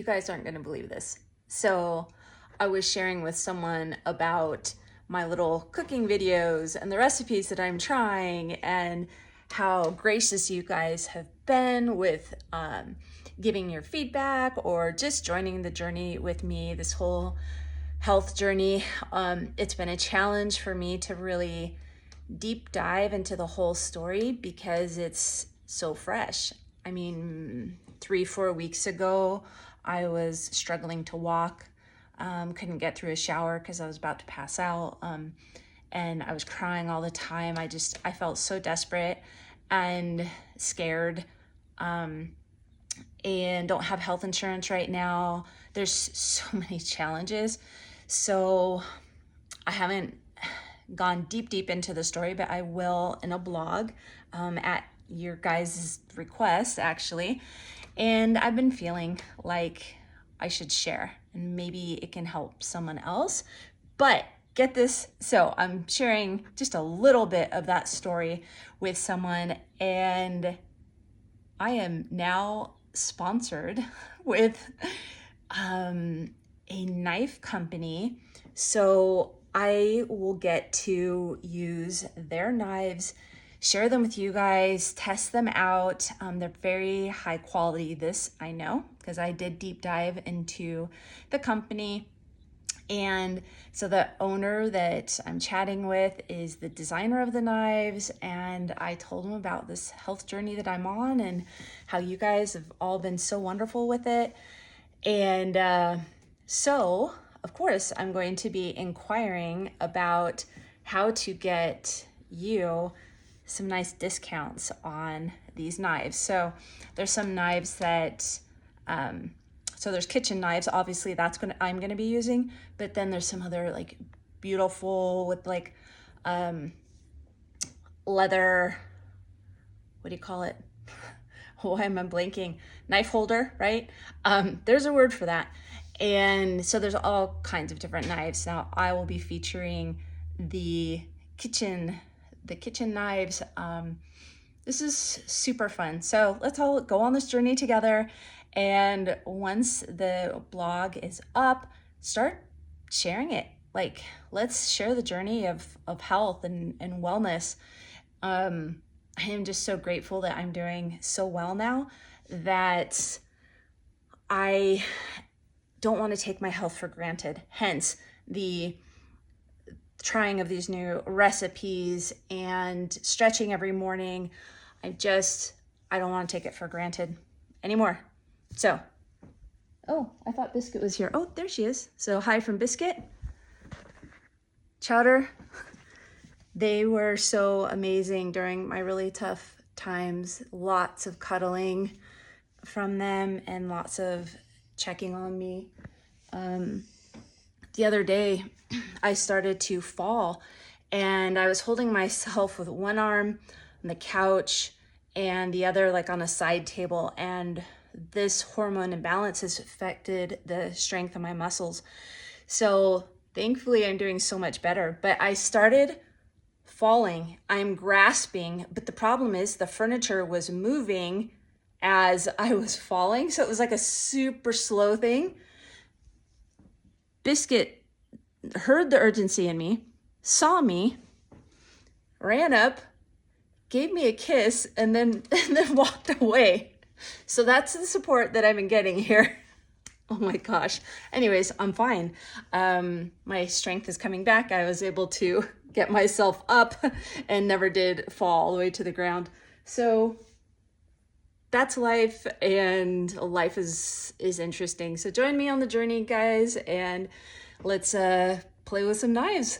You guys aren't going to believe this. So I was sharing with someone about my little cooking videos and the recipes that I'm trying and how gracious you guys have been with giving your feedback or just joining the journey with me, this whole health journey. It's been a challenge for me to really deep dive into the whole story because it's so fresh. I mean, 3-4 weeks ago, I was struggling to walk, couldn't get through a shower because I was about to pass out, and I was crying all the time. I felt so desperate and scared, and don't have health insurance right now. There's so many challenges. So I haven't gone deep into the story, but I will in a blog at your guys' request, actually. And I've been feeling like I should share and maybe it can help someone else. But get this, so I'm sharing just a little bit of that story with someone, and I am now sponsored with a knife company. So I will get to use their knives, share them with you guys, test them out. They're very high quality. This I know because I did deep dive into the company. And so the owner that I'm chatting with is the designer of the knives. And I told him about this health journey that I'm on and how you guys have all been so wonderful with it. And so, of course, I'm going to be inquiring about how to get you some nice discounts on these knives. So there's some knives that, so there's kitchen knives, obviously I'm gonna be using, but then there's some other like beautiful with like leather, what do you call it? Why am I blanking? Knife holder, right? There's a word for that. And so there's all kinds of different knives. Now I will be featuring the kitchen knives. This is super fun. So let's all go on this journey together. And once the blog is up, start sharing it. Like, let's share the journey of health and wellness. I am just so grateful that I'm doing so well now that I don't want to take my health for granted. Hence the trying of these new recipes and stretching every morning. I don't want to take it for granted anymore. So, oh, I thought Biscuit was here. Oh, there she is. So hi from Biscuit. Chowder. They were so amazing during my really tough times. Lots of cuddling from them and lots of checking on me. The other day, I started to fall and I was holding myself with one arm on the couch and the other like on a side table, and this hormone imbalance has affected the strength of my muscles. So thankfully I'm doing so much better, but I started falling. I'm grasping, but the problem is the furniture was moving as I was falling. So it was like a super slow thing. Biscuit heard the urgency in me, saw me, ran up, gave me a kiss, and then walked away. So that's the support that I've been getting here. Oh my gosh. Anyways, I'm fine. My strength is coming back. I was able to get myself up and never did fall all the way to the ground. So that's life, and life is interesting. So join me on the journey, guys, and let's play with some knives.